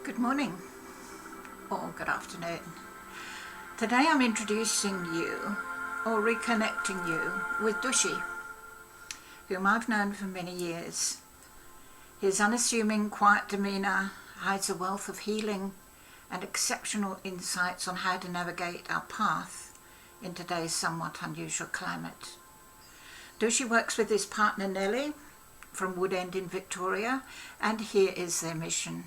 Good morning or good afternoon. Today I'm introducing you or reconnecting you with Dushy, whom I've known for many years. His unassuming, quiet demeanour hides a wealth of healing and exceptional insights on how to navigate our path in today's somewhat unusual climate. Dushy works with his partner Nellie from Woodend in Victoria, and here is their mission.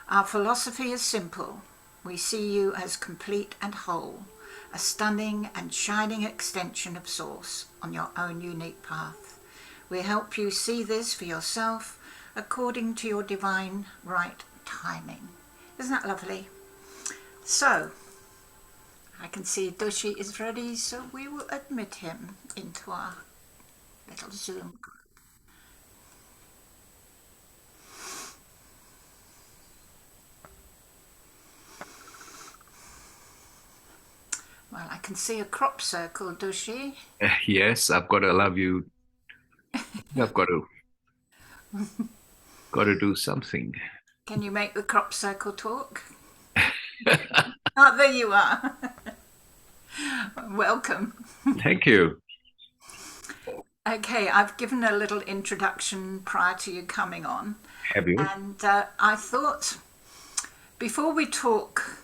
Our philosophy is simple. We see you as complete and whole, a stunning and shining extension of Source on your own unique path. We help you see this for yourself according to your divine right timing. Isn't that lovely? So, I can see Dushy is ready, so we will admit him into our little Zoom group. Well, I can see a crop circle, Dushy. Yes, I've got to love you. I've got to do something. Can you make the crop circle talk? Oh, there you are. Welcome. Thank you. Okay, I've given a little introduction prior to you coming on. Have you? And I thought before we talk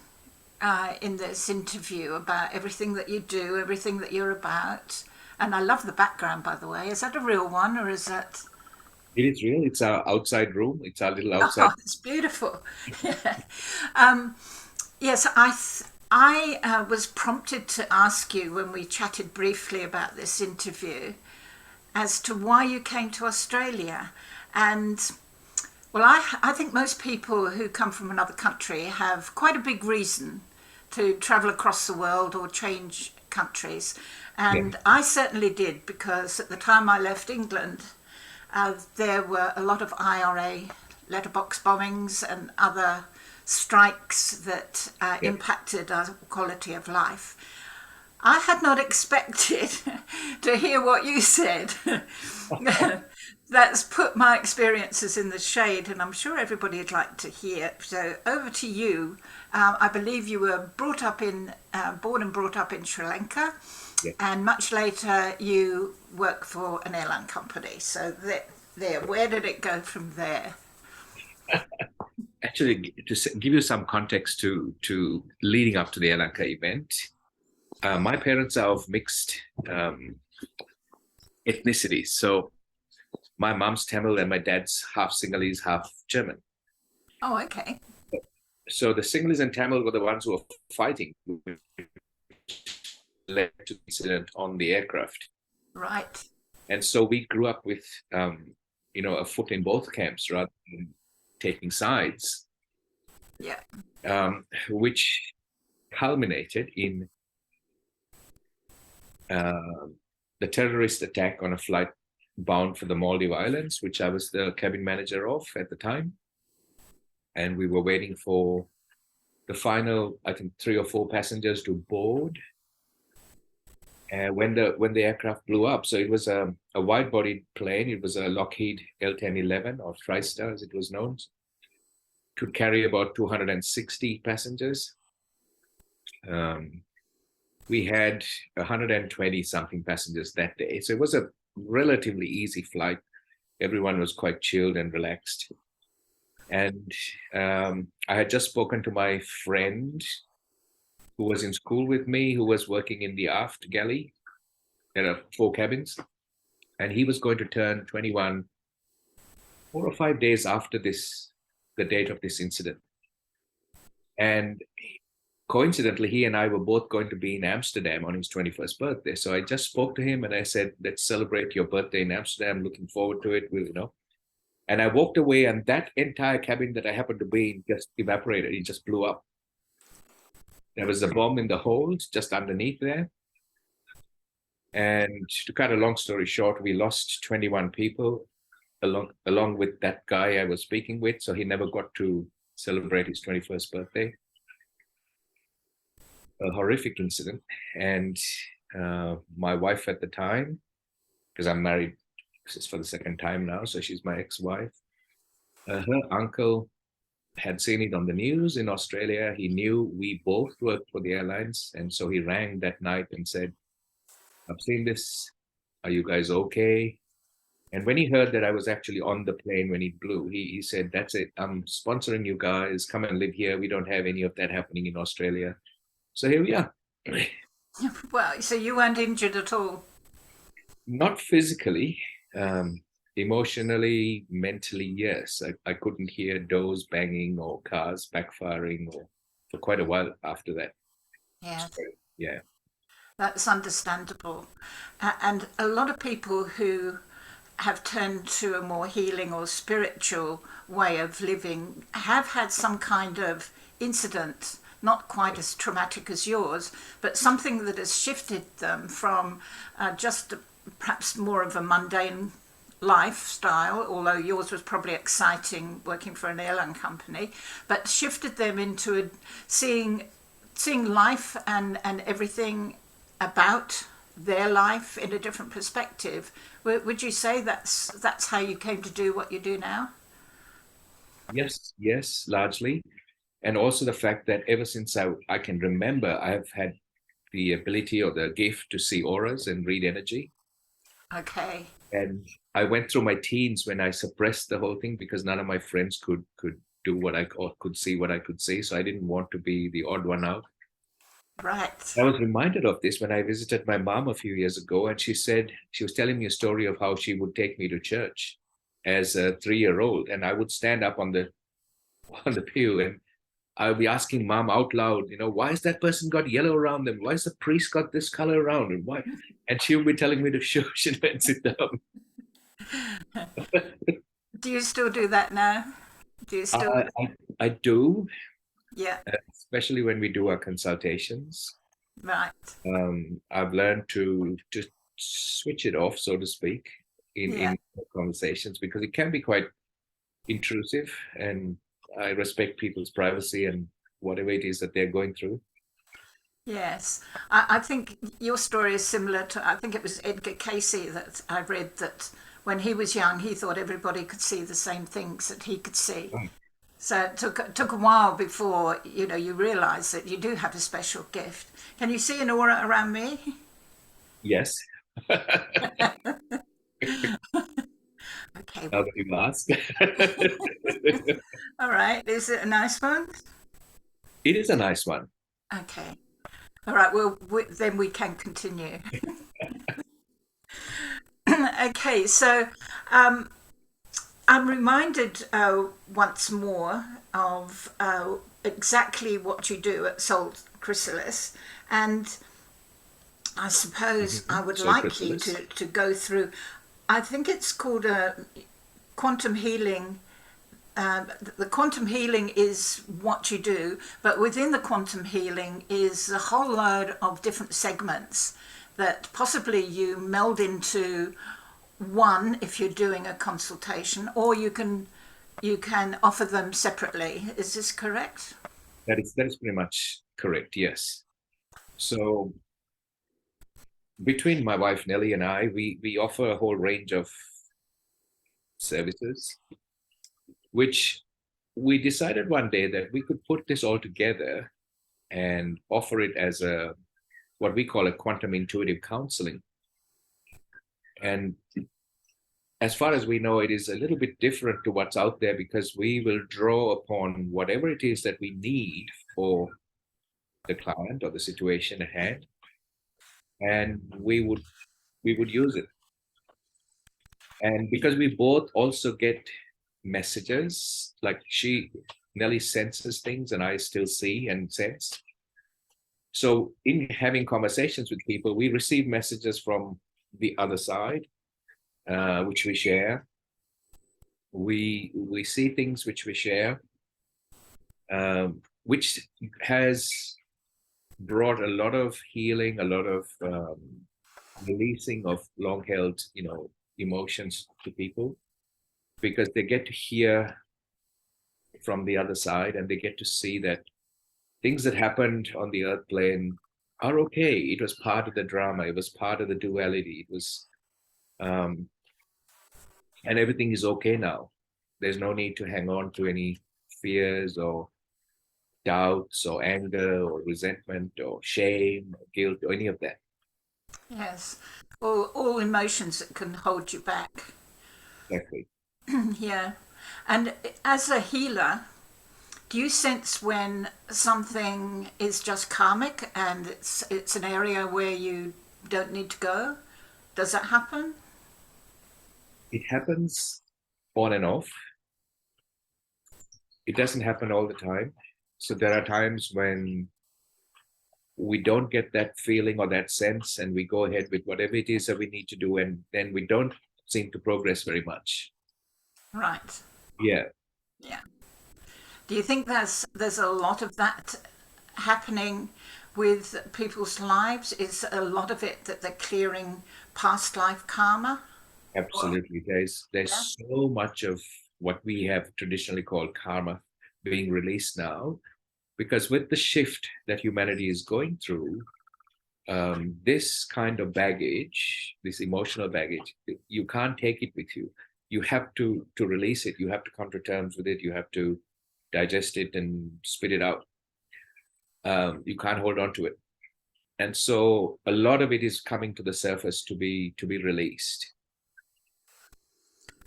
in this interview about everything that you do, everything that you're about, and I love the background, by the way. Is that a real one or is that... It is real. It's our outside room. It's our little Oh, outside. it's beautiful. Yes, I was prompted to ask you when we chatted briefly about this interview as to why you came to Australia. And well, I think most people who come from another country have quite a big reason to travel across the world or change countries. And Yeah. I certainly did, because at the time I left England, there were a lot of IRA letterbox bombings and other strikes that Yeah. impacted our quality of life. I had not expected to hear what you said. That's put my experiences in the shade, and I'm sure everybody would like to hear. So over to you. I believe you were born and brought up in Sri Lanka, Yeah. and much later you work for an airline company. So there, where did it go from there? Actually, give you some context to leading up to the Alanka event, my parents are of mixed ethnicity. So my mom's Tamil and my dad's half Sinhalese, half German. Oh, okay. So the Sinhalese and Tamil were the ones who were fighting, which led to the incident on the aircraft. Right. And so we grew up with, a foot in both camps rather than taking sides, Yeah. which culminated in the terrorist attack on a flight bound for the Maldive Islands, which I was the cabin manager of at the time. And we were waiting for the final, I think, 3 or 4 passengers to board. When the aircraft blew up, so it was a wide-bodied plane. It was a Lockheed L-1011 or TriStar, as it was known. Could carry about 260 passengers. We had 120 something passengers that day, so it was a relatively easy flight. Everyone was quite chilled and relaxed. And I had just spoken to my friend who was in school with me, who was working in the aft galley. There are 4 cabins, and he was going to turn 21 4 or 5 days after the date of this incident. And coincidentally, he and I were both going to be in Amsterdam on his 21st birthday. So I just spoke to him and I said, let's celebrate your birthday in Amsterdam. Looking forward to it. And I walked away, and that entire cabin that I happened to be in just evaporated. It just blew up. There was a bomb in the hold just underneath there. And to cut a long story short, we lost 21 people along with that guy I was speaking with. So he never got to celebrate his 21st birthday. A horrific incident. And my wife at the time, because I'm married for the second time now, so she's my ex-wife, her uncle had seen it on the news in Australia. He knew we both worked for the airlines. And so he rang that night and said, I've seen this. Are you guys okay? And when he heard that I was actually on the plane when it blew, he said, that's it. I'm sponsoring you guys. Come and live here. We don't have any of that happening in Australia. So here we are. Well, so you weren't injured at all? Not physically. Emotionally, mentally, yes. I couldn't hear doors banging or cars backfiring for quite a while after that. Yeah. So, yeah. That's understandable. And a lot of people who have turned to a more healing or spiritual way of living have had some kind of incident, not quite as traumatic as yours, but something that has shifted them from just perhaps more of a mundane lifestyle, although yours was probably exciting working for an airline company, but shifted them into seeing life and everything about their life in a different perspective. Would you say that's how you came to do what you do now? Yes, largely. And also the fact that ever since I can remember, I've had the ability or the gift to see auras and read energy. Okay. And I went through my teens when I suppressed the whole thing because none of my friends could do what could see what I could see. So I didn't want to be the odd one out. Right. I was reminded of this when I visited my mom a few years ago, and she said she was telling me a story of how she would take me to church as a 3-year-old, and I would stand up on the pew and I'll be asking mom out loud, why has that person got yellow around them? Why has the priest got this color around him? Why? And she'll be telling me to shush and sit down. Do you still do that now? Do you still? I do, Yeah. especially when we do our consultations. Right. I've learned to just switch it off, so to speak, in conversations because it can be quite intrusive, and I respect people's privacy and whatever it is that they're going through. Yes, I think your story is similar to, I think it was Edgar Casey that I read, that when he was young, he thought everybody could see the same things that he could see. Right. So it took a while before, you realise that you do have a special gift. Can you see an aura around me? Yes. Okay. Now that you ask. All right. Is it a nice one? It is a nice one. Okay. All right. Well, then we can continue. Okay. So I'm reminded once more of exactly what you do at Soul Chrysalis, and I suppose I would Soul like Chrysalis. you to go through. I think it's called a Quantum Healing. The quantum healing is what you do, but within the quantum healing is a whole load of different segments that possibly you meld into one if you're doing a consultation, or you can offer them separately. Is this correct? That is pretty much correct, yes. So between my wife Nellie and I, we offer a whole range of services, which we decided one day that we could put this all together and offer it as what we call a quantum intuitive counseling. And as far as we know, it is a little bit different to what's out there because we will draw upon whatever it is that we need for the client or the situation at hand, and we would use it. And because we both also get messages, like Nellie senses things and I still see and sense. So in having conversations with people, we receive messages from the other side, which we share. We see things which we share, which has brought a lot of healing, a lot of releasing of long-held, emotions to people, because they get to hear from the other side and they get to see that things that happened on the earth plane are okay. It was part of the drama. It was part of the duality. It was, and everything is okay now. There's no need to hang on to any fears or doubts or anger or resentment or shame or guilt or any of that. Yes. All emotions that can hold you back. Exactly. Yeah. And as a healer, do you sense when something is just karmic and it's an area where you don't need to go? Does that happen? It happens on and off. It doesn't happen all the time. So there are times when we don't get that feeling or that sense, and we go ahead with whatever it is that we need to do, and then we don't seem to progress very much. Right. Yeah. Yeah. Do you think there's a lot of that happening with people's lives? Is a lot of it that they're clearing past life karma? Absolutely. There's Yeah. so much of what we have traditionally called karma being released now, because with the shift that humanity is going through, this kind of baggage, this emotional baggage, you can't take it with you. You have to release it. You have to come to terms with it. You have to digest it and spit it out. You can't hold on to it. And so a lot of it is coming to the surface to be released.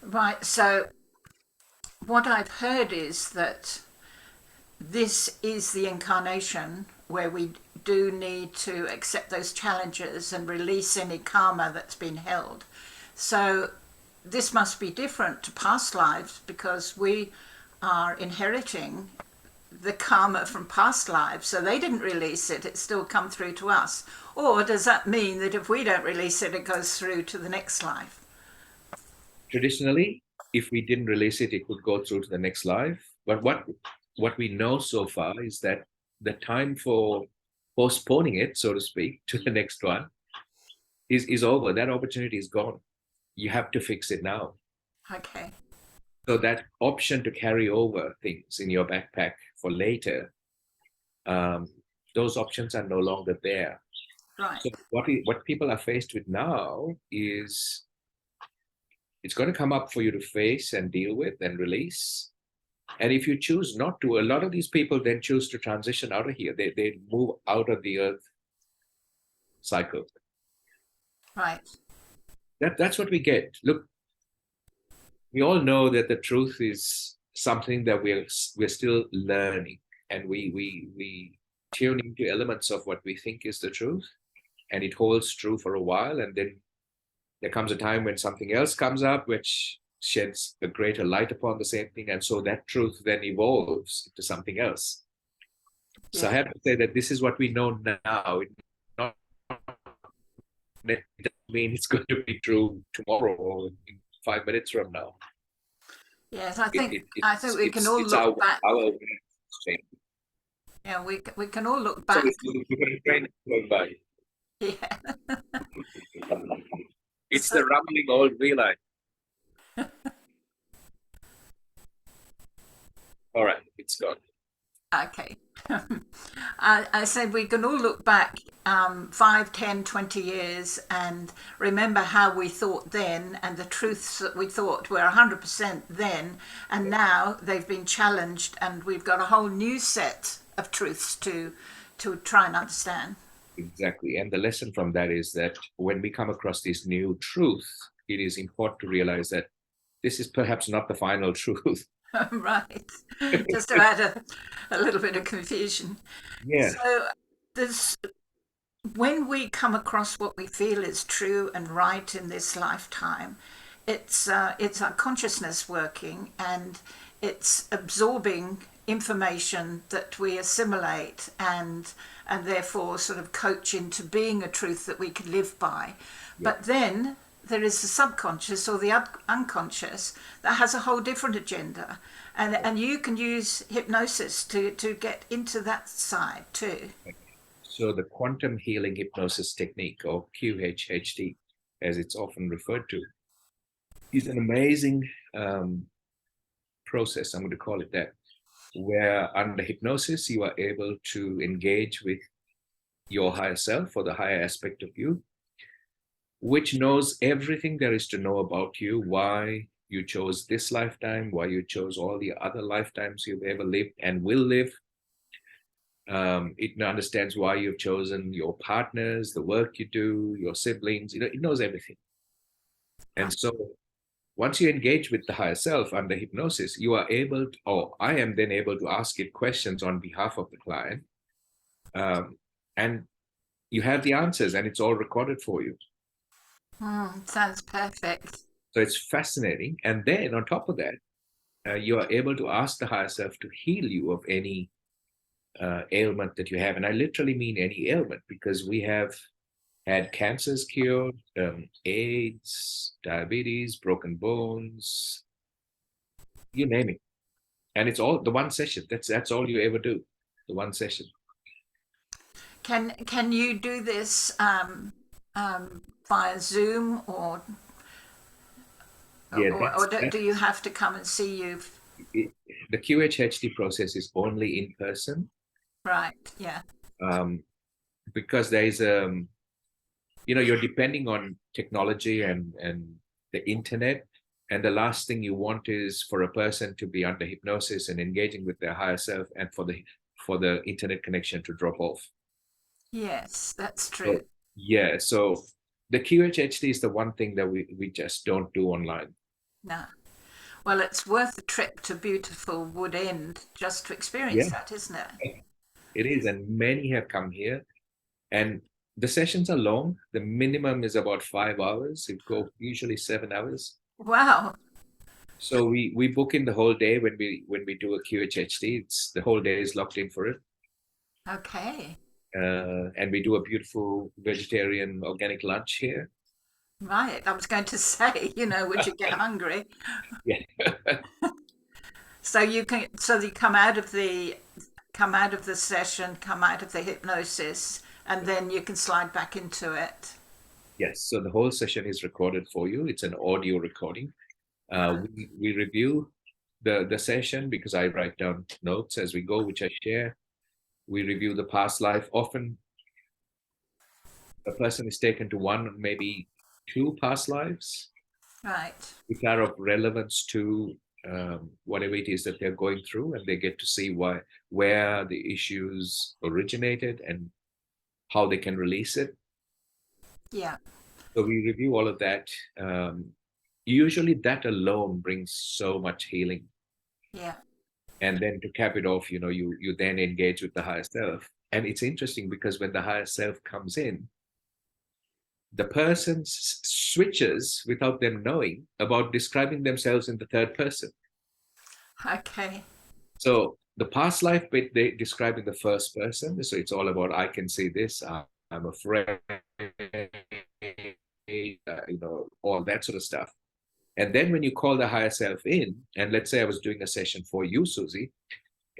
Right. So what I've heard is that this is the incarnation where we do need to accept those challenges and release any karma that's been held. So this must be different to past lives because we are inheriting the karma from past lives, so they didn't release it, it's still come through to us. Or does that mean that if we don't release it, it goes through to the next life? Traditionally, if we didn't release it, it would go through to the next life. But what we know so far is that the time for postponing it, so to speak, to the next one is over. That opportunity is gone. You have to fix it now. Okay. So that option to carry over things in your backpack for later, those options are no longer there. Right. So what people are faced with now is it's going to come up for you to face and deal with and release. And if you choose not to, a lot of these people then choose to transition out of here. They move out of the earth cycle. Right. That's what we get. Look, we all know that the truth is something that we're still learning, and we tune into elements of what we think is the truth, and it holds true for a while, and then there comes a time when something else comes up which sheds a greater light upon the same thing, and so that truth then evolves into something else. So I have to say that this is what we know now. It doesn't mean it's going to be true tomorrow or in 5 minutes from now. Yes, I think we can all look back. Yeah, we can all look back. So we're going to train going by. Yeah. It's the rumbling old relay. All right, it's gone. Okay. I said we can all look back 5, 10, 20 years and remember how we thought then and the truths that we thought were 100% then, and now they've been challenged and we've got a whole new set of truths to try and understand. Exactly. And the lesson from that is that when we come across this new truth, it is important to realize that this is perhaps not the final truth. Right. Just to add a little bit of confusion. Yeah. So when we come across what we feel is true and right in this lifetime, it's our consciousness working, and it's absorbing information that we assimilate and therefore sort of coach into being a truth that we can live by. Yeah. But then there is the subconscious or the unconscious that has a whole different agenda, and you can use hypnosis to get into that side too. So the Quantum Healing Hypnosis Technique, or QHHT as it's often referred to, is an amazing process, I'm going to call it that, where under hypnosis you are able to engage with your higher self or the higher aspect of you, which knows everything there is to know about you, why you chose this lifetime, why you chose all the other lifetimes you've ever lived and will live. It understands why you've chosen your partners, the work you do, your siblings. It knows everything. And so once you engage with the higher self under hypnosis, you are able to, or I am then able to ask it questions on behalf of the client. And you have the answers, and it's all recorded for you. Sounds perfect. So it's fascinating. And then on top of that, you are able to ask the higher self to heal you of any ailment that you have. And I literally mean any ailment, because we have had cancers cured, AIDS, diabetes, broken bones, you name it. And it's all the one session. That's all you ever do, the one session. Can you do this via Zoom, or Yeah, do you have to come and see you? The QHHT process is only in person. Right, yeah. Because there is you're depending on technology and the internet, and the last thing you want is for a person to be under hypnosis and engaging with their higher self, and for the internet connection to drop off. Yes, that's true. So the QHHT is the one thing that we just don't do online. No. Well, it's worth the trip to beautiful Wood End just to experience that, isn't it? It is, and many have come here, and the sessions are long. The minimum is about 5 hours. It goes usually 7 hours. Wow. So we book in the whole day when we do a QHHT. It's the whole day is locked in for it. Okay. And we do a beautiful vegetarian organic lunch here. Right. I was going to say, would you get hungry? Yeah. So you come out of the session, come out of the hypnosis, and then you can slide back into it. Yes. So the whole session is recorded for you. It's an audio recording. We review the session, because I write down notes as we go, which I share. We review the past life. Often a person is taken to one, maybe 2 past lives. Right. Which are of relevance to whatever it is that they're going through, and they get to see where the issues originated and how they can release it. Yeah. So we review all of that. Usually that alone brings so much healing. Yeah. And then to cap it off, you then engage with the higher self. And it's interesting, because when the higher self comes in, the person switches without them knowing about describing themselves in the third person. Okay. So the past life bit, they describe in the first person. So it's all about, I can see this, I'm afraid, all that sort of stuff. And then when you call the higher self in, and let's say I was doing a session for you, Susie,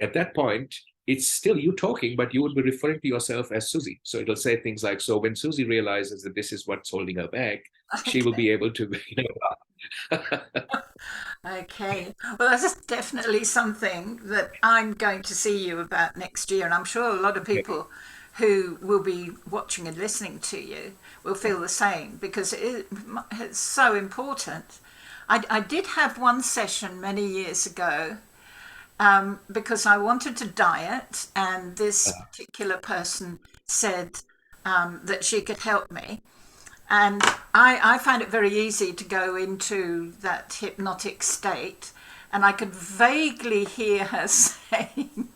at that point, it's still you talking, but you would be referring to yourself as Susie. So it'll say things like, so when Susie realizes that this is what's holding her back, she will be able to. Okay. Well, that's definitely something that I'm going to see you about next year. And I'm sure a lot of people who will be watching and listening to you will feel the same, because it's so important. I did have one session many years ago, because I wanted to diet, and this particular person said that she could help me. And I found it very easy to go into that hypnotic state, and I could vaguely hear her saying,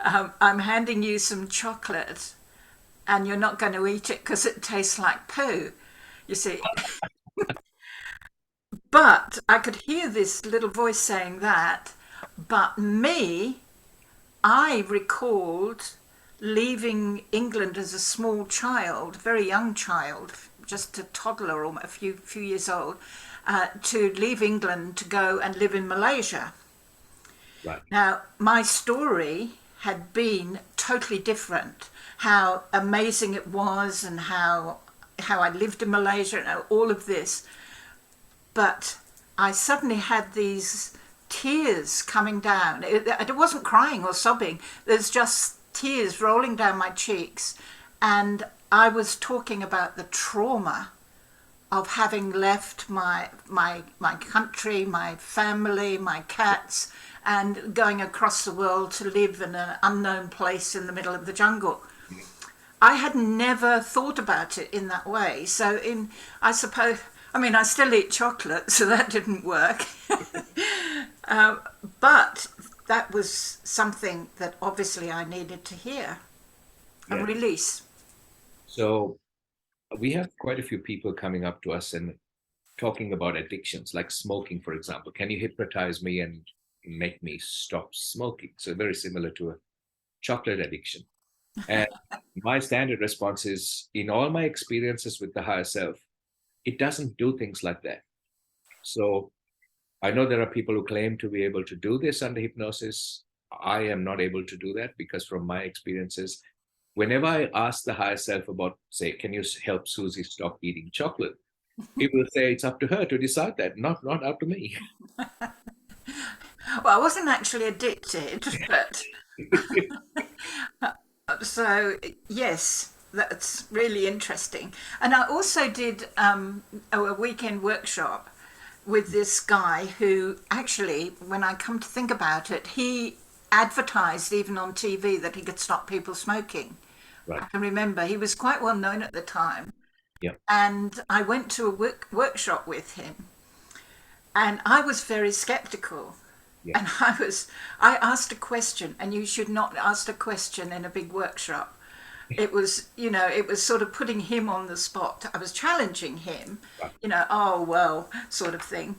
I'm handing you some chocolate, and you're not going to eat it because it tastes like poo, you see. But I could hear this little voice saying that. But me, I recalled leaving England as a small child, very young child, just a toddler or a few years old, to leave England to go and live in Malaysia. Right. Now, my story had been totally different. How amazing it was, and how I lived in Malaysia, and all of this. But I suddenly had these tears coming down. It wasn't crying or sobbing. There's just tears rolling down my cheeks. And I was talking about the trauma of having left my country, my family, my cats, and going across the world to live in an unknown place in the middle of the jungle. I had never thought about it in that way. So I suppose, I mean, I still eat chocolate, so that didn't work. But that was something that obviously I needed to hear and release. So we have quite a few people coming up to us and talking about addictions, like smoking, for example. Can you hypnotize me and make me stop smoking? So very similar to a chocolate addiction. And my standard response is, in all my experiences with the higher self, it doesn't do things like that. So I know there are people who claim to be able to do this under hypnosis. I am not able to do that because from my experiences, whenever I ask the higher self about, say, can you help Susie stop eating chocolate? People say it's up to her to decide that, not up to me. Well, I wasn't actually addicted, but so yes, that's really interesting. And I also did a weekend workshop with this guy who actually, when I come to think about it, he advertised even on TV that he could stop people smoking. Right. I can remember he was quite well known at the time. Yeah. And I went to a workshop with him, and I was very skeptical. Yeah. And I asked a question, and you should not ask a question in a big workshop. It was, it was sort of putting him on the spot. I was challenging him, oh, well, sort of thing.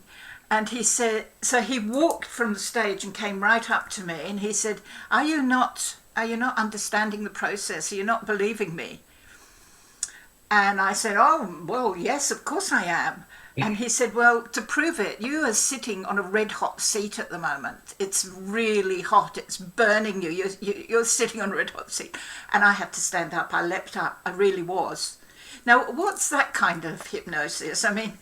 And he said, so he walked from the stage and came right up to me and he said, are you not understanding the process? Are you not believing me? And I said, oh, well, yes, of course I am. And he said, well, to prove it, you are sitting on a red hot seat at the moment. It's really hot. It's burning you. You're sitting on a red hot seat. And I had to stand up. I leapt up. I really was. Now, what's that kind of hypnosis? I mean,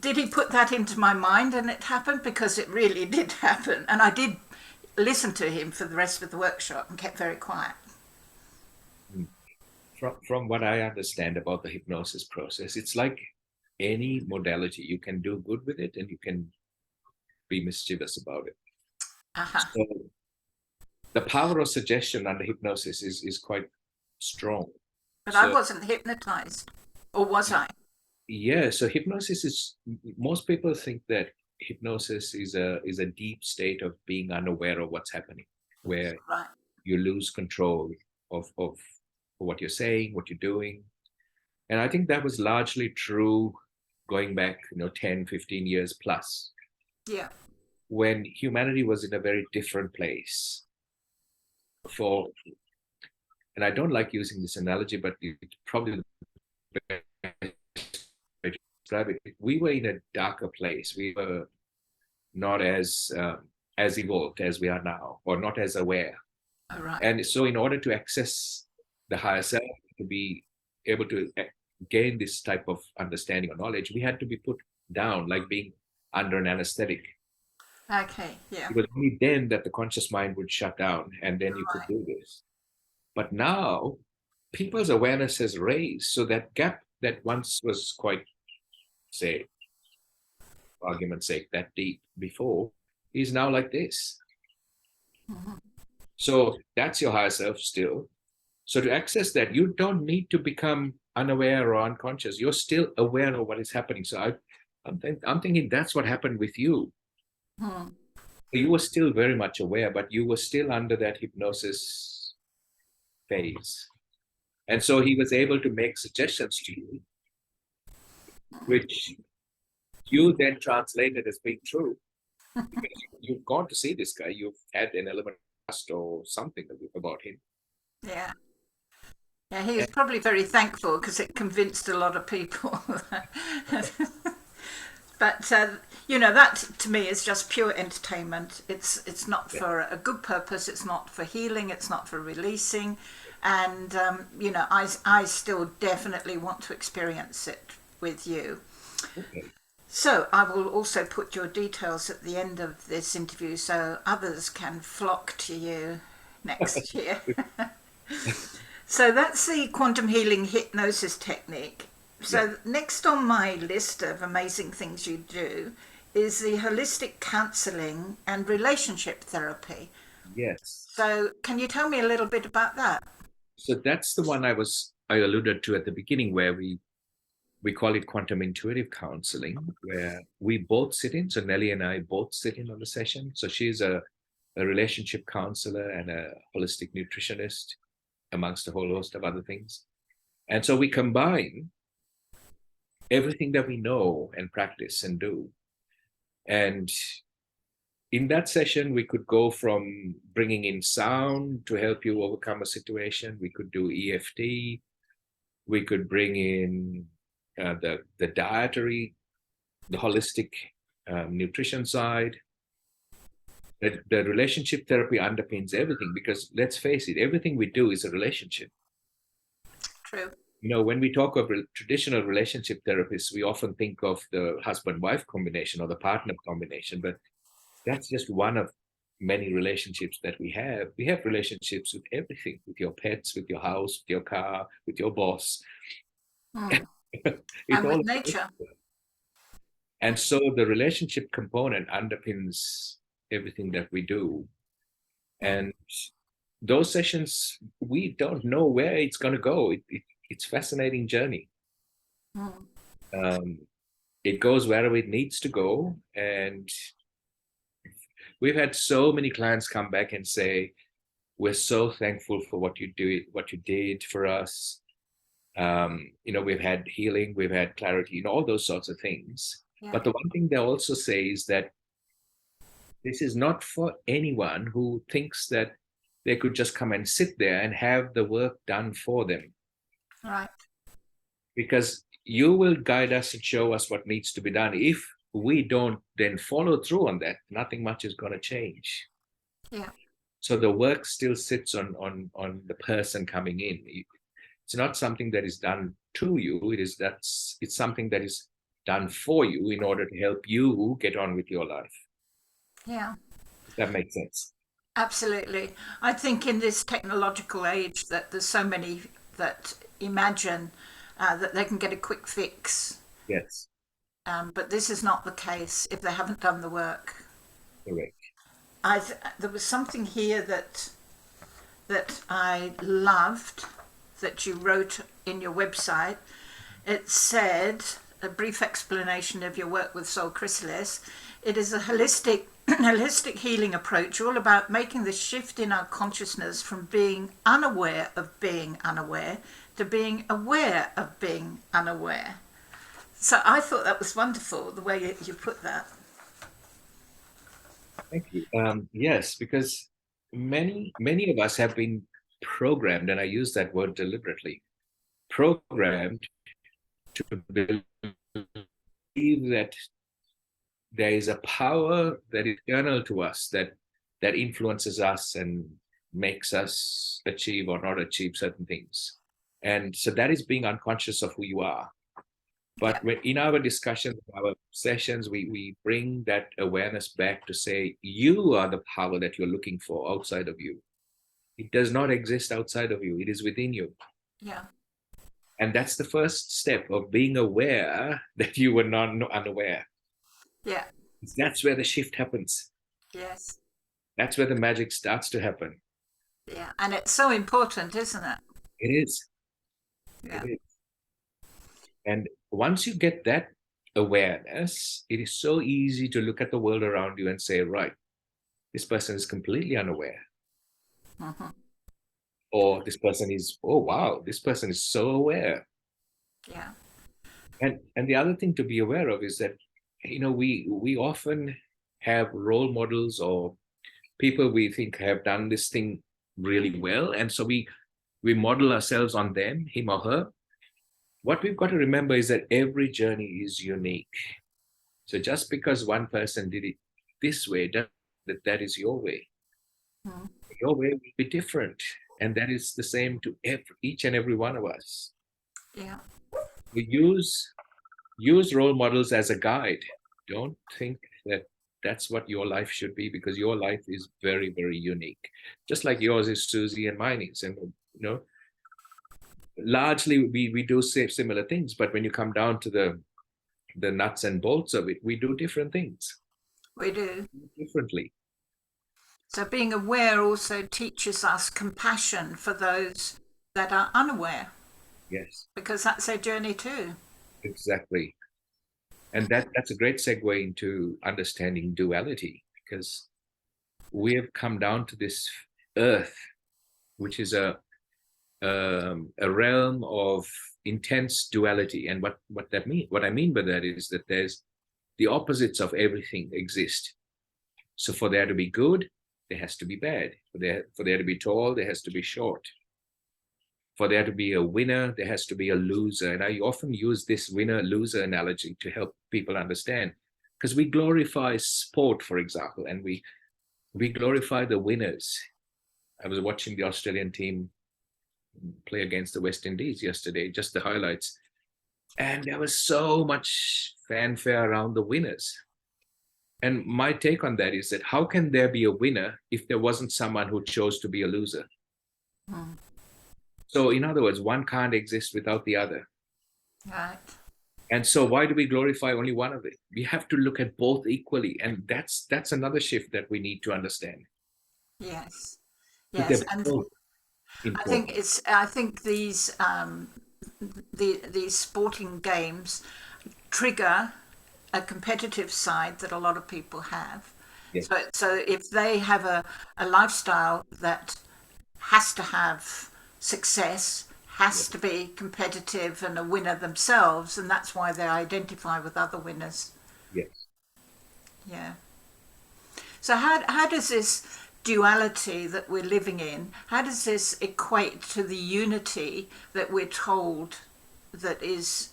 did he put that into my mind and it happened? Because it really did happen. And I did listen to him for the rest of the workshop and kept very quiet. From what I understand about the hypnosis process, it's like any modality. You can do good with it and you can be mischievous about it. So the power of suggestion under hypnosis is quite strong. But I wasn't hypnotized, or was I? Yeah, so hypnosis is, most people think that hypnosis is a deep state of being unaware of what's happening, where you lose control of what you're saying, what you're doing. And I think that was largely true going back, 10, 15 years plus. Yeah. When humanity was in a very different place. And I don't like using this analogy, but it's probably the best way to describe it. We were in a darker place. We were not as evolved as we are now, or not as aware. All right. And so in order to access the higher self, to be able to gain this type of understanding or knowledge, we had to be put down, like being under an anesthetic. Okay, yeah. It was only then that the conscious mind would shut down, and then you could do this. But now, people's awareness has raised, so that gap that once was quite, say, for argument's sake, that deep before, is now like this. So that's your higher self still. So to access that, you don't need to become unaware or unconscious. You're still aware of what is happening. So I'm thinking that's what happened with you. You were still very much aware, but you were still under that hypnosis phase. And so he was able to make suggestions to you, which you then translated as being true. Because you've gone to see this guy, you've had an element of trust or something about him. Yeah. Yeah, he was probably very thankful because it convinced a lot of people. But, that to me is just pure entertainment. It's not for a good purpose. It's not for healing. It's not for releasing. And, I still definitely want to experience it with you. Okay. So I will also put your details at the end of this interview so others can flock to you next year. So that's the Quantum Healing Hypnosis Technique. So next on my list of amazing things you do is the holistic counselling and relationship therapy. Yes. So can you tell me a little bit about that? So that's the one I alluded to at the beginning, where we call it quantum intuitive counseling, where we both sit in. So Nellie and I both sit in on the session. So she's a relationship counselor and a holistic nutritionist, amongst a whole host of other things. And so we combine everything that we know and practice and do. And in that session, we could go from bringing in sound to help you overcome a situation. We could do EFT. We could bring in the dietary, the holistic nutrition side. The relationship therapy underpins everything, because let's face it, everything we do is a relationship. True. You know, when we talk of traditional relationship therapists, we often think of the husband-wife combination or the partner combination, but that's just one of many relationships that we have. We have relationships with everything, with your pets, with your house, with your car, with your boss. And with nature. And so the relationship component underpins everything that we do. And those sessions, we don't know where it's going to go. It's a fascinating journey. It goes wherever it needs to go. And we've had so many clients come back and say, we're so thankful for what you did for us. We've had healing, we've had clarity, all those sorts of things. Yeah. But the one thing they also say is that this is not for anyone who thinks that they could just come and sit there and have the work done for them. Right. Because you will guide us and show us what needs to be done. If we don't then follow through on that, nothing much is going to change. Yeah. So the work still sits on the person coming in. It's not something that is done to you. It's something that is done for you in order to help you get on with your life. Yeah. If that makes sense. Absolutely. I think in this technological age that there's so many that imagine that they can get a quick fix. Yes. But this is not the case if they haven't done the work. Correct. There was something here that I loved that you wrote in your website. It said, a brief explanation of your work with Soul Chrysalis. It is a holistic healing approach, all about making the shift in our consciousness from being unaware of being unaware to being aware of being unaware. So I thought that was wonderful, the way you put that. Thank you. Yes, because many of us have been programmed, and I use that word deliberately, programmed to believe that there is a power that is external to us that influences us and makes us achieve or not achieve certain things. And so that is being unconscious of who you are. But when in our discussions, our sessions, we bring that awareness back to say, you are the power that you're looking for outside of you. It does not exist outside of you. It is within you. Yeah. And that's the first step of being aware that you were not unaware. Yeah. That's where the shift happens. Yes. That's where the magic starts to happen. Yeah. And it's so important, isn't it? It is. Yeah. It is. And once you get that awareness, it is so easy to look at the world around you and say, right, this person is completely unaware. Mm-hmm. Or this person is, oh, wow, this person is so aware. Yeah. And the other thing to be aware of is that, we often have role models or people we think have done this thing really well. And so we model ourselves on them, him or her. What we've got to remember is that every journey is unique. So just because one person did it this way, that is your way. Mm. Your way will be different. And that is the same to each and every one of us. Yeah. We use role models as a guide. Don't think that that's what your life should be, because your life is very, very unique. Just like yours is Susie and mine is. And, largely we do say similar things, but when you come down to the nuts and bolts of it, we do different things We do. differently. So being aware also teaches us compassion for those that are unaware, Yes, because that's their journey too. exactly. And that's a great segue into understanding duality, because we have come down to this earth, which is a realm of intense duality. And what I mean by that is that there's the opposites of everything exist. So for there to be good, there has to be bad. For there to be tall, there has to be short. For there to be a winner, there has to be a loser. And I often use this winner-loser analogy to help people understand, because we glorify sport, for example, and we glorify the winners. I was watching the Australian team play against the West Indies yesterday, just the highlights. And there was so much fanfare around the winners. And my take on that is that how can there be a winner if there wasn't someone who chose to be a loser? Mm. So in other words, one can't exist without the other. Right. And so why do we glorify only one of it? We have to look at both equally. And that's another shift that we need to understand. Yes. But Yes. they're And both important. I think these these sporting games trigger a competitive side that a lot of people have. Yes. So if they have a lifestyle that has to have success, has Yes. to be competitive and a winner themselves, and that's why they identify with other winners. Yes. Yeah. So how does this duality that we're living in, how does this equate to the unity that we're told that is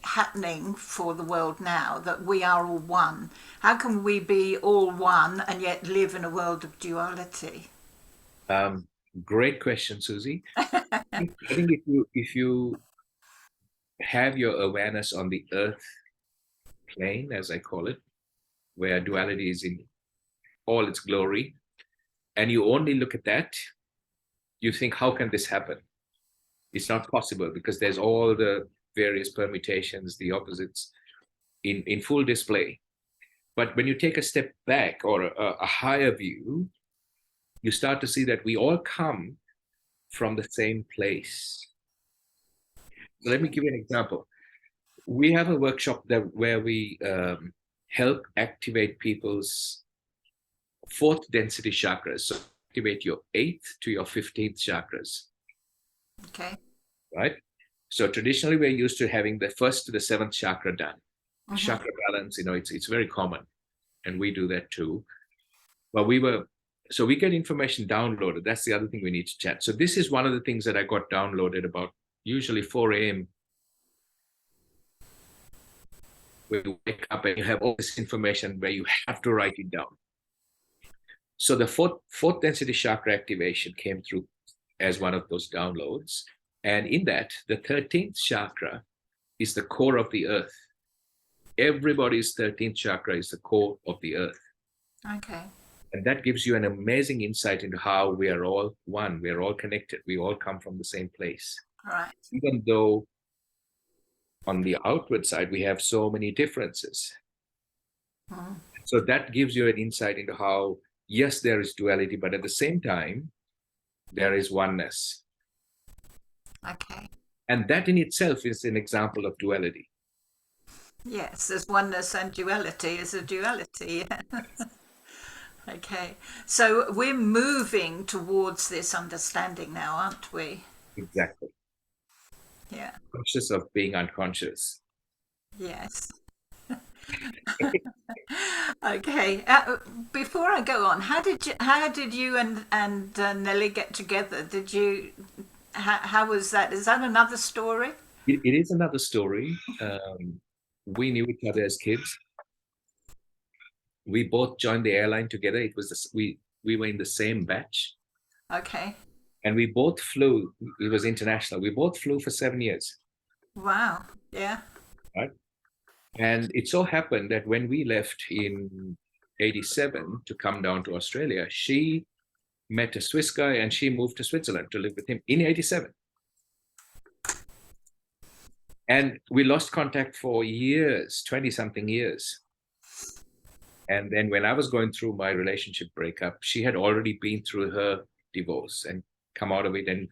happening for the world now, that we are all one? How can we be all one and yet live in a world of duality? Great question, Susie. I think if you have your awareness on the earth plane, as I call it, where duality is in all its glory, and you only look at that, you think, how can this happen? It's not possible, because there's all the various permutations, the opposites in full display. But when you take a step back, or a higher view, you start to see that we all come from the same place. So let me give you an example. We have a workshop where we help activate people's fourth density chakras. So activate your 8th to your 15th chakras. Okay. Right? So traditionally, we're used to having the 1st to the 7th chakra done. Mm-hmm. Chakra balance, it's very common, and we do that too. But so we get information downloaded. That's the other thing we need to chat. So this is one of the things that I got downloaded about usually 4 a.m. where you wake up and you have all this information where you have to write it down. So the fourth density chakra activation came through as one of those downloads. And in that, the 13th chakra is the core of the earth. Everybody's 13th chakra is the core of the earth. Okay. And that gives you an amazing insight into how we are all one. We are all connected. We all come from the same place. Right. Even though on the outward side, we have so many differences. Mm. So that gives you an insight into how, yes, there is duality, but at the same time, there is oneness. Okay. And that in itself is an example of duality. Yes, there's oneness and duality is a duality. Okay. So we're moving towards this understanding now, aren't we? Exactly. Yeah. Conscious of being unconscious. Yes. Okay. Before I go on, how did you and Nelly get together? Did you? How was that? Is that another story? It is another story. We knew each other as kids. We both joined the airline together. It was we were in the same batch. Okay. And we both flew. It was international. We both flew for 7 years. Wow. Yeah. Right. And it so happened that when we left in 87 to come down to Australia, she met a Swiss guy and she moved to Switzerland to live with him in 87. And we lost contact for years, 20 something years. And then when I was going through my relationship breakup, she had already been through her divorce and come out of it. And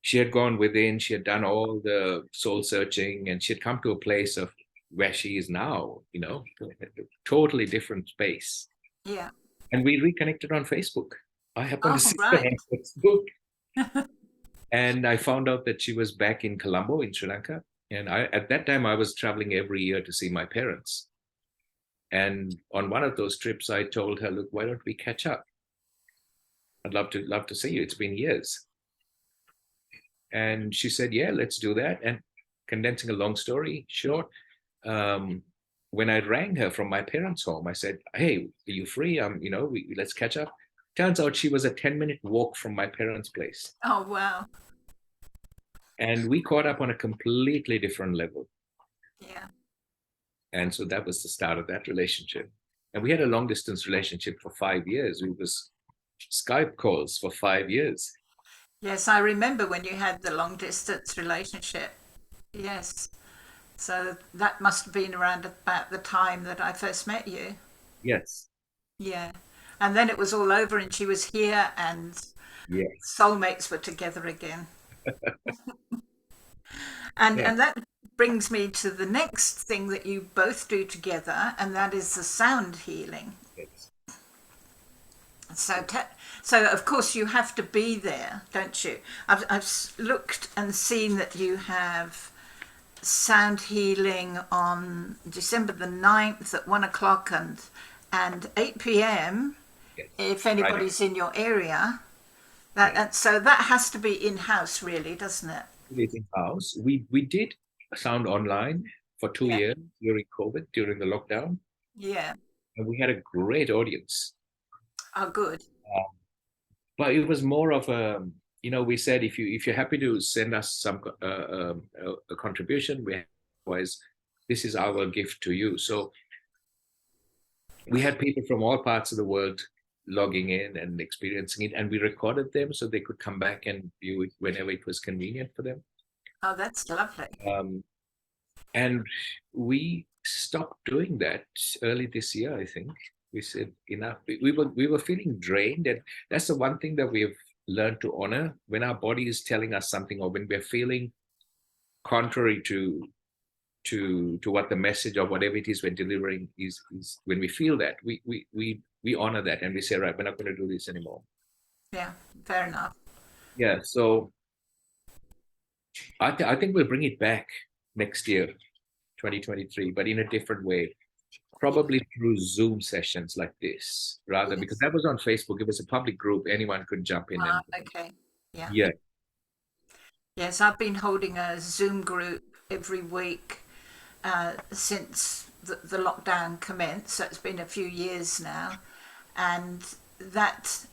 she had gone within, she had done all the soul searching, and she had come to a place of where she is now, you know, a totally different space. Yeah. And we reconnected on Facebook. I happened to Oh, see her right. on Facebook. And I found out that she was back in Colombo in Sri Lanka. And at that time, I was traveling every year to see my parents. And on one of those trips, I told her, look, why don't we catch up? I'd love to see you. It's been years. And she said, yeah, let's do that. And condensing a long story short, when I rang her from my parents' home, I said, hey, are you free? Let's catch up. Turns out she was a 10-minute walk from my parents' place. Oh, wow. And we caught up on a completely different level. Yeah. And so that was the start of that relationship. And we had a long distance relationship for 5 years. We was Skype calls for 5 years. Yes, I remember when you had the long distance relationship. Yes. So that must have been around about the time that I first met you. Yes. Yeah. And then it was all over and she was here and Yes. soulmates were together again. And Yeah. and that brings me to the next thing that you both do together, and that is the sound healing. Yes. So, so of course you have to be there, don't you? I've looked and seen that you have sound healing on December the 9th at 1 o'clock and 8 p.m. Yes. if Right. anybody's in your area. Yes. So that has to be in-house, really, doesn't it? It is in-house. We did sound online for 2 years during COVID, during the lockdown, Yeah. and we had a great audience. Oh, good. But it was more of a, we said if you're happy to send us some a contribution, otherwise this is our gift to you. So we had people from all parts of the world logging in and experiencing it, and we recorded them so they could come back and view it whenever it was convenient for them. Oh, that's lovely. And we stopped doing that early this year, I think. We said enough. We were feeling drained, and that's the one thing that we've learned to honor when our body is telling us something, or when we're feeling contrary to what the message or whatever it is we're delivering is when we feel that we honor that, and we say, right, we're not going to do this anymore. Yeah, fair enough. Yeah, so I think we'll bring it back next year, 2023, but in a different way, probably through Zoom sessions like this, rather, Yes. because that was on Facebook. It was a public group. Anyone could jump in. And Okay. Yeah. yeah, Yes, I've been holding a Zoom group every week since the lockdown commenced. So it's been a few years now, and that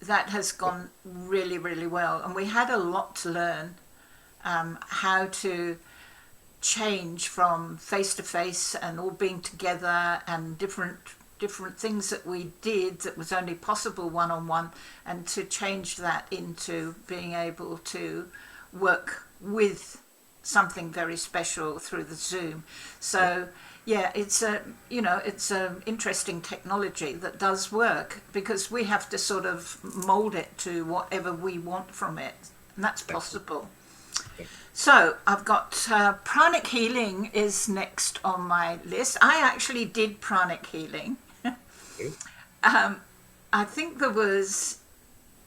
has gone really, really well. And we had a lot to learn, how to change from face to face and all being together, and different things that we did that was only possible one on one, and to change that into being able to work with something very special through the Zoom. So yeah, it's a interesting technology that does work, because we have to sort of mold it to whatever we want from it, and that's possible. So I've got Pranic Healing is next on my list. I actually did Pranic Healing. I think there was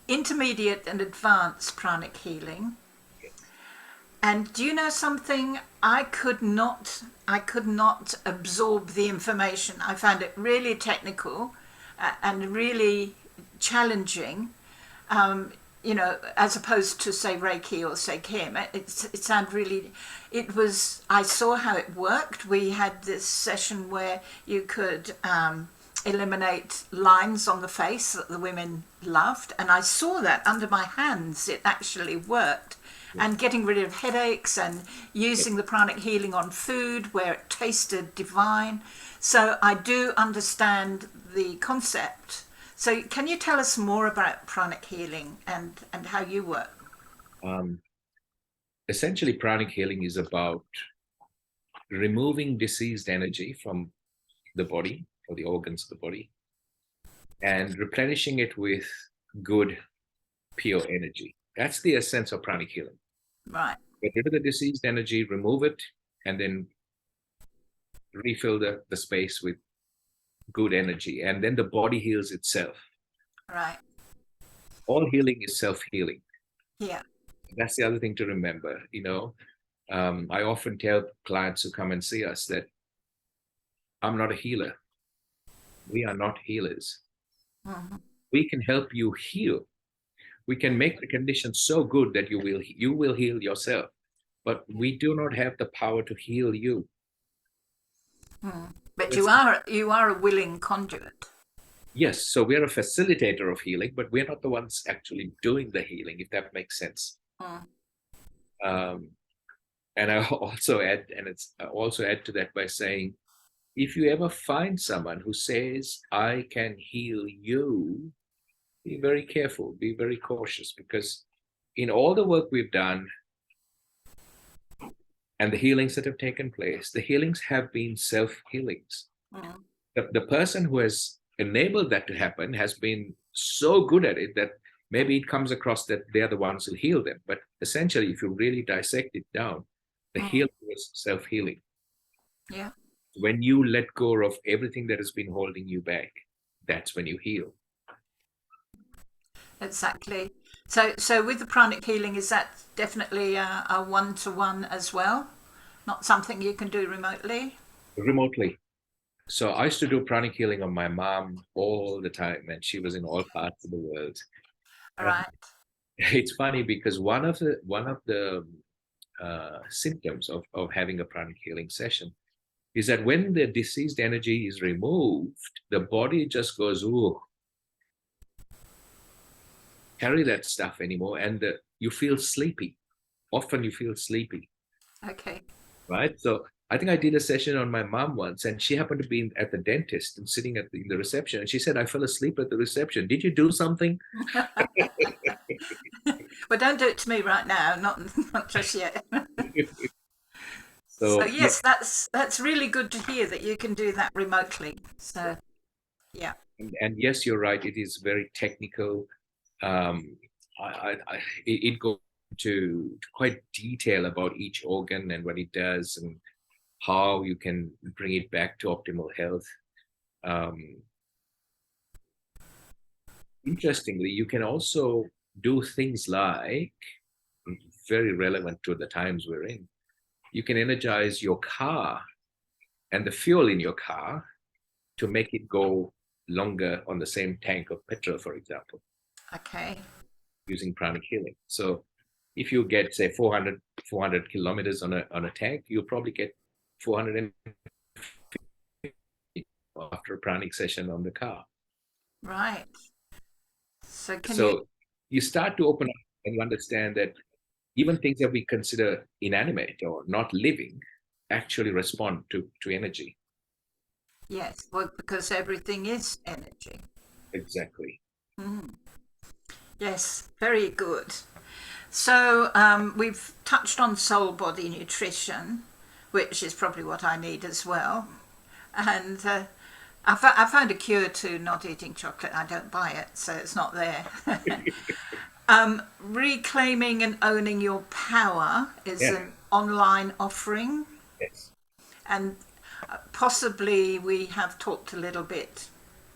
intermediate and advanced Pranic Healing. And do you know something? I could not absorb the information. I found it really technical and really challenging. As opposed to say Reiki or say Kim, it sounded really. It was. I saw how it worked. We had this session where you could eliminate lines on the face that the women loved, and I saw that under my hands. It actually worked. And getting rid of headaches, and using the pranic healing on food where it tasted divine. So I do understand the concept. So can you tell us more about pranic healing and how you work? Essentially, pranic healing is about removing diseased energy from the body or the organs of the body and replenishing it with good, pure energy. That's the essence of pranic healing. Right. Get rid of the diseased energy, remove it, and then refill the space with good energy. And then the body heals itself. Right. All healing is self-healing. Yeah. That's the other thing to remember. I often tell clients who come and see us that I'm not a healer. We are not healers. Mm-hmm. We can help you heal. We can make the condition so good that you will heal yourself, but we do not have the power to heal you. But you are a willing conduit. Yes, so we're a facilitator of healing, but we're not the ones actually doing the healing, if that makes sense. And I also add to that by saying, if you ever find someone who says, I can heal you, be very careful, be very cautious, because in all the work we've done and the healings that have taken place, the healings have been self-healings. The person who has enabled that to happen has been so good at it that maybe it comes across that they're the ones who heal them. But essentially, if you really dissect it down, the healing was self-healing. Yeah. When you let go of everything that has been holding you back, that's when you heal. Exactly. So with the pranic healing, is that definitely a one-to-one as well? Not something you can do remotely? Remotely. So I used to do pranic healing on my mom all the time, and she was in all parts of the world. Right. It's funny because one of the symptoms of having a pranic healing session is that when the diseased energy is removed, the body just goes, ooh, carry that stuff anymore, and you feel sleepy. Often you feel sleepy. Okay. Right? So I think I did a session on my mom once, and she happened to be at the dentist and sitting in the reception, and she said, I fell asleep at the reception. Did you do something? Well, don't do it to me right now, not just yet. So So yes, that's really good to hear that you can do that remotely. So yeah. and yes, you're right. It is very technical. It goes to quite detail about each organ and what it does and how you can bring it back to optimal health. Interestingly, you can also do things like, very relevant to the times we're in, you can energize your car and the fuel in your car to make it go longer on the same tank of petrol, for example. Okay. Using pranic healing. So if you get, say, 400 kilometers on a tank, you'll probably get 450 after a pranic session on the car. Right. So you start to open up and you understand that even things that we consider inanimate or not living actually respond to energy. Yes, well, because everything is energy. Exactly. Yes, very good. So we've touched on soul body nutrition, which is probably what I need as well. And I found a cure to not eating chocolate. I don't buy it, so it's not there. Reclaiming and owning your power is an online offering. Yes. And possibly we have talked a little bit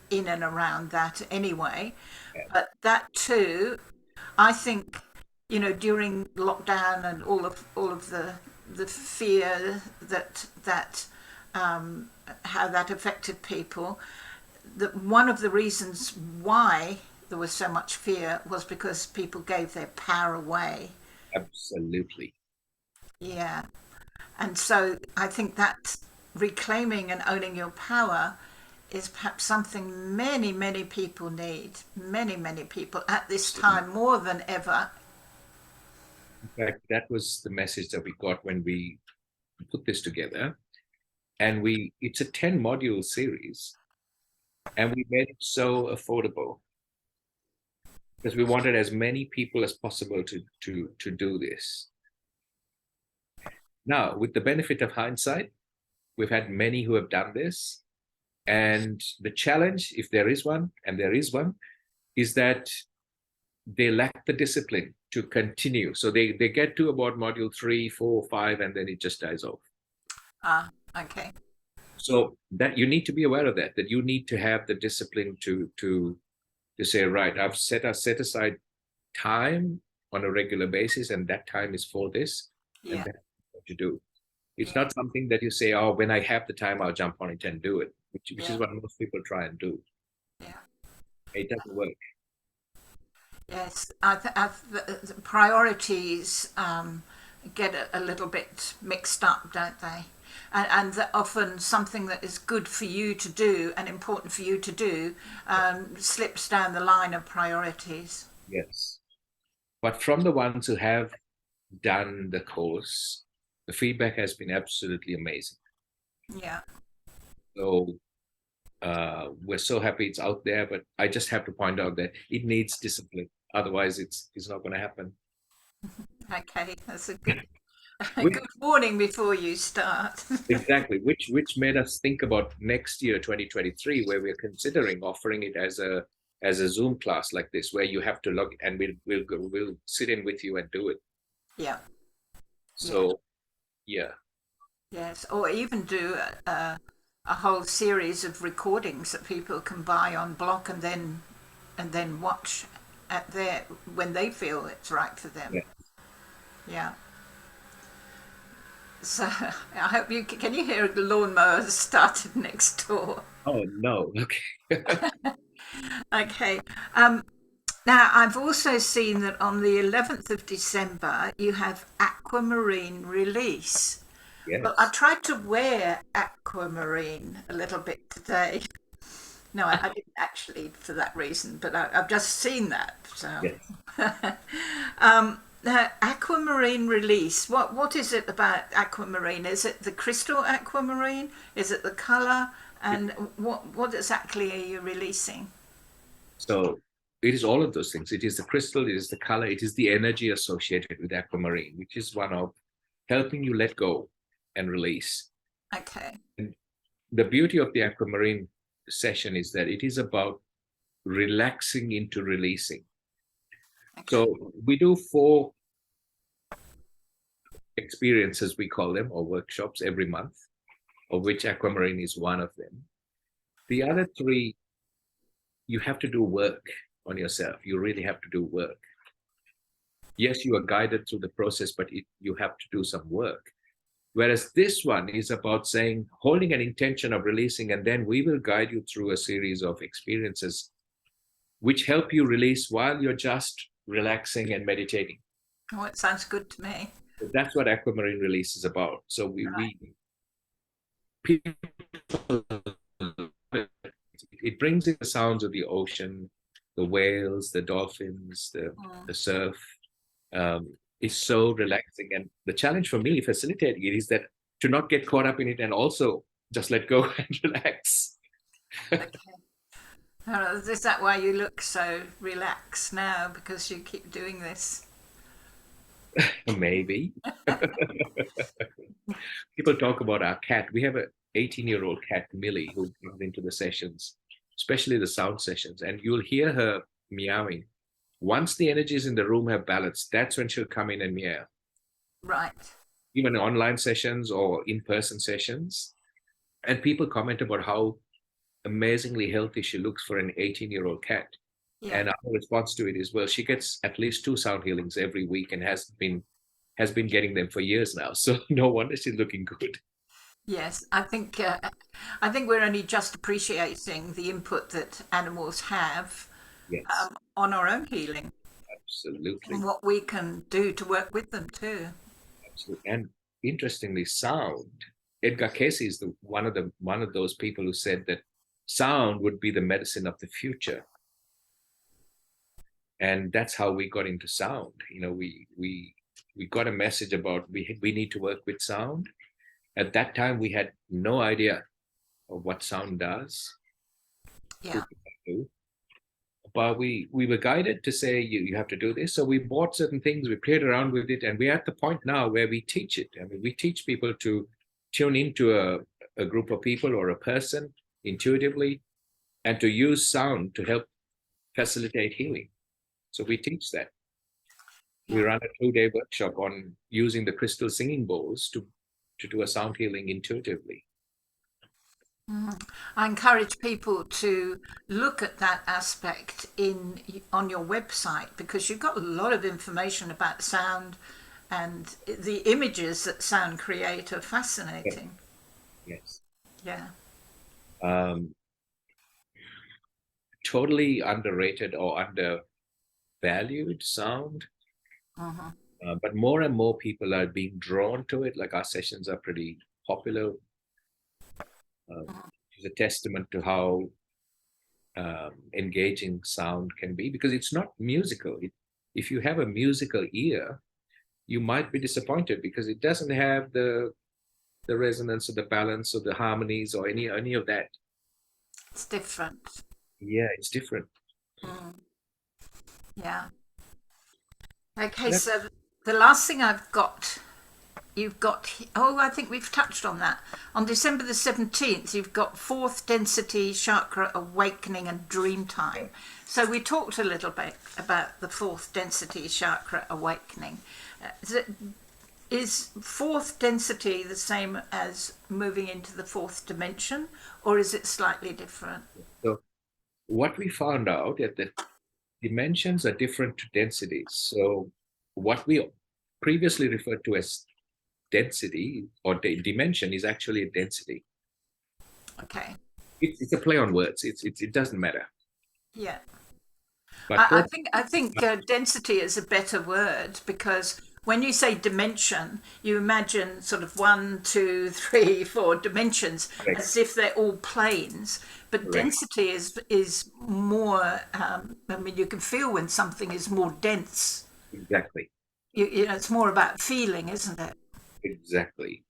in and around that anyway. But that too, I think, during lockdown and all of the fear that how that affected people, that one of the reasons why there was so much fear was because people gave their power away. Absolutely. Yeah. And so I think that reclaiming and owning your power is perhaps something many, many people need. Many, many people at this time more than ever. In fact, that was the message that we got when we put this together. And it's a 10-module series. And we made it so affordable because we wanted as many people as possible to do this. Now, with the benefit of hindsight, We've had many who have done this. And the challenge, if there is one, and there is one, is that they lack the discipline to continue. So they get to about module 3, 4, 5, and then it just dies off. Okay. So that you need to be aware of that you need to have the discipline to say, right, I've set aside time on a regular basis, and that time is for this, and that's what you do. It's not something that you say, oh, when I have the time, I'll jump on it and do it, which is what most people try and do. Yeah. It doesn't work. Yes, the priorities get a little bit mixed up, don't they? And that often something that is good for you to do and important for you to do slips down the line of priorities. Yes. But from the ones who have done the course, the feedback has been absolutely amazing. Yeah. So we're so happy it's out there, but I just have to point out that it needs discipline. Otherwise, it's not going to happen. Okay, that's a good good warning before you start. Exactly, which made us think about next year, 2023, where we're considering offering it as a Zoom class like this, where you have to log, and we'll sit in with you and do it. Yeah. So, yeah. Yes, or even do a whole series of recordings that people can buy on block and then watch at their when they feel it's right for them. Yeah. So I hope you can you hear the lawnmower started next door. Oh no. Okay. Okay. Now I've also seen that on the 11th of December you have aquamarine release. Yes. Well, I tried to wear aquamarine a little bit today. No, I didn't actually for that reason, but I've just seen that. So, Yes. Aquamarine release. What is it about aquamarine? Is it the crystal aquamarine? Is it the color? And what exactly are you releasing? So it is all of those things. It is the crystal, it is the color, it is the energy associated with aquamarine, which is one of helping you let go and release. Okay. And the beauty of the aquamarine session is that it is about relaxing into releasing. Okay. So we do 4 experiences, we call them, or workshops every month, of which aquamarine is one of them. The other 3, you have to do work on yourself. You really have to do work. Yes, you are guided through the process, but you have to do some work. Whereas this one is about saying, holding an intention of releasing, and then we will guide you through a series of experiences which help you release while you're just relaxing and meditating. Oh, it sounds good to me. That's what aquamarine release is about. So it brings in the sounds of the ocean, the whales, the dolphins, the surf. Is so relaxing, and the challenge for me facilitating it is that to not get caught up in it and also just let go and relax. Okay. Is that why you look so relaxed now, because you keep doing this? Maybe. People talk about our cat. We have an 18-year-old cat, Millie, who comes into the sessions, especially the sound sessions, and you'll hear her meowing. Once the energies in the room have balanced, that's when she'll come in and meow. Right. Even online sessions or in-person sessions. And people comment about how amazingly healthy she looks for an 18-year-old cat. Yeah. And our response to it is, well, she gets at least 2 sound healings every week and has been getting them for years now. So no wonder she's looking good. Yes, I think we're only just appreciating the input that animals have. Yes. On our own healing. Absolutely. And what we can do to work with them too. Absolutely. And interestingly, sound. Edgar Cayce is one of those people who said that sound would be the medicine of the future. And that's how we got into sound. You know, we got a message about we need to work with sound. At that time, we had no idea of what sound does. Yeah. But we were guided to say, you have to do this. So we bought certain things, we played around with it, and we're at the point now where we teach it. I mean, we teach people to tune into a group of people or a person intuitively, and to use sound to help facilitate healing. So we teach that. We run a 2-day workshop on using the crystal singing bowls to do a sound healing intuitively. I encourage people to look at that aspect on your website, because you've got a lot of information about sound, and the images that sound create are fascinating. Yes. Yeah. Totally underrated or undervalued sound. But more and more people are being drawn to it. Like, our sessions are pretty popular. It's a testament to how engaging sound can be, because it's not musical. If you have a musical ear, you might be disappointed because it doesn't have the resonance or the balance or the harmonies or any of that. It's different. Yeah, it's different. Yeah. Okay, so the last thing I've got, I think we've touched on that. On December the 17th, you've got 4th density chakra awakening and dream time. So we talked a little bit about the 4th density chakra awakening. Is 4th density the same as moving into the 4th dimension, or is it slightly different? So what we found out is that dimensions are different to densities. So what we previously referred to as density or dimension is actually a density. Okay. It's a play on words. It doesn't matter. Yeah. But I think density is a better word, because when you say dimension, you imagine sort of 1, 2, 3, 4 dimensions, correct, as if they're all planes. But correct, density is more. I mean, you can feel when something is more dense. exactly, You know, it's more about feeling, isn't it? exactly.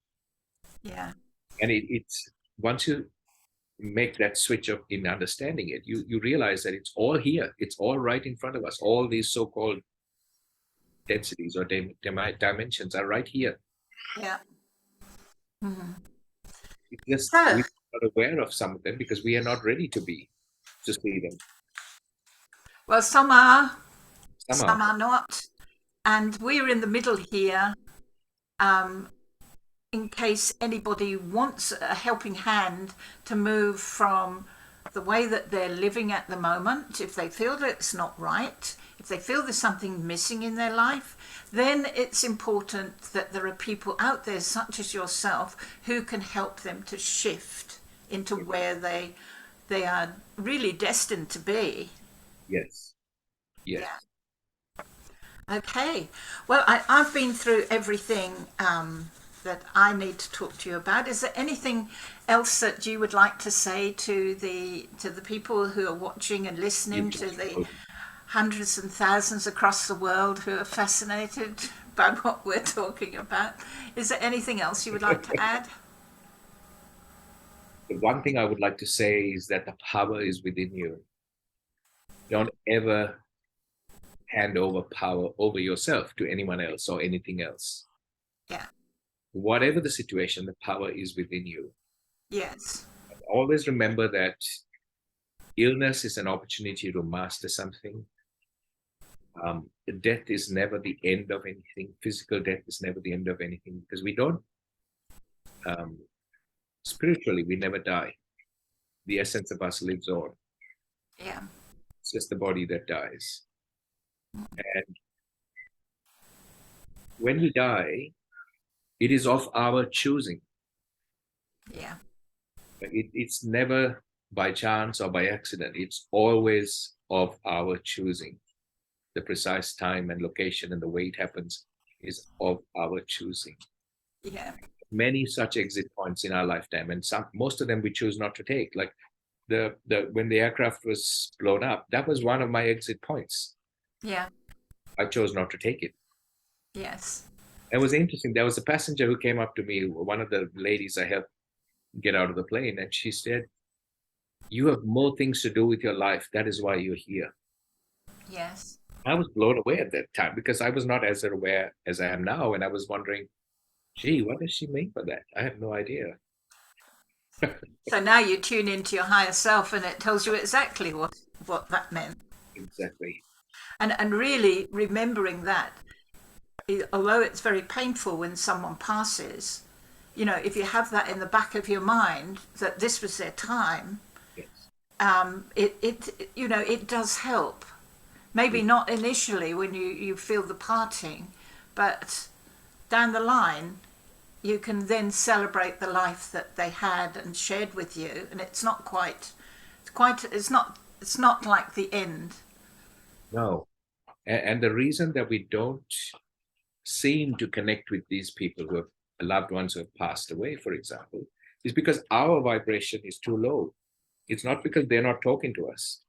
Yeah. And it's once you make that switch up in understanding it, you realize that it's all here. It's all right in front of us. All these so-called densities or dimensions are right here. Yeah. It's just So, we're not aware of some of them because we are not ready to see them. well, some are, Some some are. are not, and we're in the middle here. In case anybody wants a helping hand to move from the way that they're living at the moment, if they feel that it's not right, if they feel there's something missing in their life, then it's important that there are people out there, such as yourself, who can help them to shift into where they are really destined to be. Yes. Yes. Yeah. Okay. Well, I've been through everything that I need to talk to you about. Is there anything else that you would like to say to the people who are watching and listening, to the hundreds and thousands across the world who are fascinated by what we're talking about? Is there anything else you would like to add? The one thing I would like to say is that the power is within you. Don't ever hand over power over yourself to anyone else or anything else. Yeah. Whatever the situation, the power is within you. Yes. Always remember that illness is an opportunity to master something. Death is never the end of anything. Physical death is never the end of anything, because we don't, spiritually, we never die. The essence of us lives on. Yeah. It's just the body that dies. And when we die, it is of our choosing. Yeah. It's never by chance or by accident. It's always of our choosing. The precise time and location and the way it happens is of our choosing. Yeah. Many such exit points in our lifetime, and most of them we choose not to take. Like when the aircraft was blown up, that was one of my exit points. Yeah. I chose not to take it. Yes. It was interesting. There was a passenger who came up to me, one of the ladies I helped get out of the plane, and she said, "You have more things to do with your life. That is why you're here." Yes. I was blown away at that time because I was not as aware as I am now. And I was wondering, gee, what does she mean by that? I have no idea. So now you tune into your higher self and it tells you exactly what that meant. Exactly. And really remembering that, although it's very painful when someone passes, you know, if you have that in the back of your mind that this was their time, Yes. it you know, it does help. Maybe Yes. not initially when you feel the parting, but down the line, you can then celebrate the life that they had and shared with you, and it's not like the end. No. And the reason that we don't seem to connect with these people who have loved ones who have passed away, for example, is because our vibration is too low. It's not because they're not talking to us.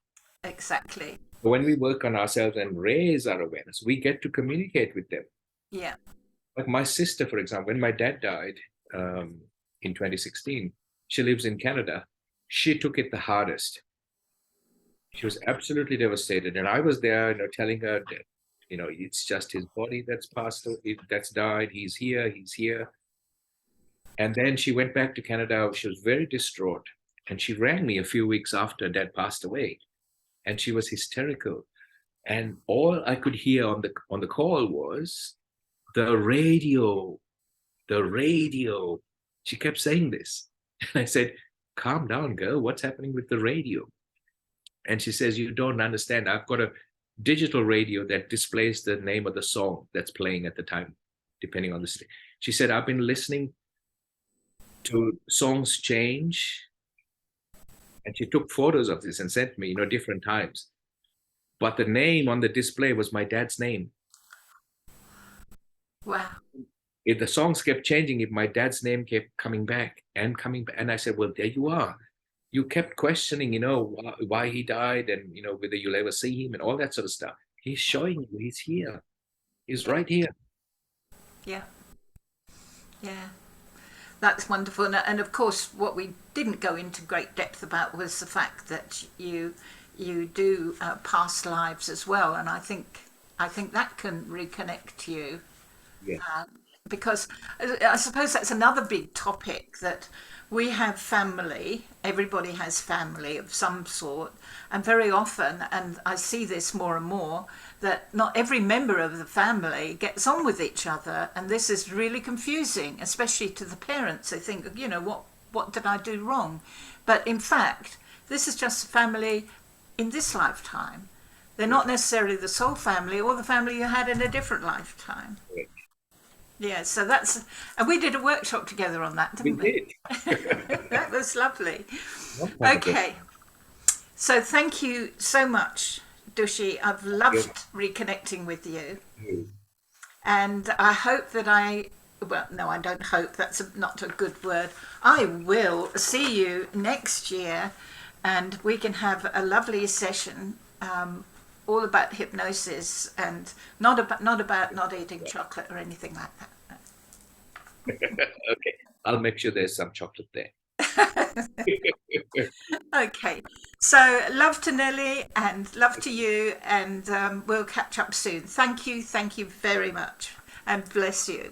Exactly. But when we work on ourselves and raise our awareness, we get to communicate with them. Yeah. Like my sister, for example, when my dad died in 2016, she lives in Canada. She took it the hardest. She was absolutely devastated. And I was there, telling her that, it's just his body that's that's died. He's here, he's here. And then she went back to Canada. She was very distraught. And she rang me a few weeks after Dad passed away. And she was hysterical. And all I could hear on the call was the radio, the radio. She kept saying this. And I said, calm down, girl. What's happening with the radio? And she says, you don't understand. I've got a digital radio that displays the name of the song that's playing at the time, depending on the state. She said, I've been listening to songs change. And she took photos of this and sent me, different times. But the name on the display was my dad's name. Wow. If the songs kept changing, if my dad's name kept coming back, and I said, well, there you are. You kept questioning, why he died and, whether you'll ever see him and all that sort of stuff. He's showing you he's here. He's Yeah. right here. Yeah. Yeah. That's wonderful. And of course, what we didn't go into great depth about was the fact that you do past lives as well. And I think that can reconnect you. Yeah. Because I suppose that's another big topic, that we have family, everybody has family of some sort, and very often, and I see this more and more, that not every member of the family gets on with each other, and this is really confusing, especially to the parents. They think, what did I do wrong? But in fact, this is just a family in this lifetime. They're not necessarily the soul family or the family you had in a different lifetime. Yeah, so and we did a workshop together on that, didn't we? We did. That was lovely. did. Okay, so thank you so much, Dushy. I've loved reconnecting with you. And I hope that well, no, I don't hope, that's not a good word. I will see you next year and we can have a lovely session all about hypnosis and not about not eating chocolate or anything like that. Okay, I'll make sure there's some chocolate there. Okay, so love to Nelly and love to you, and we'll catch up soon. Thank you very much, and bless you.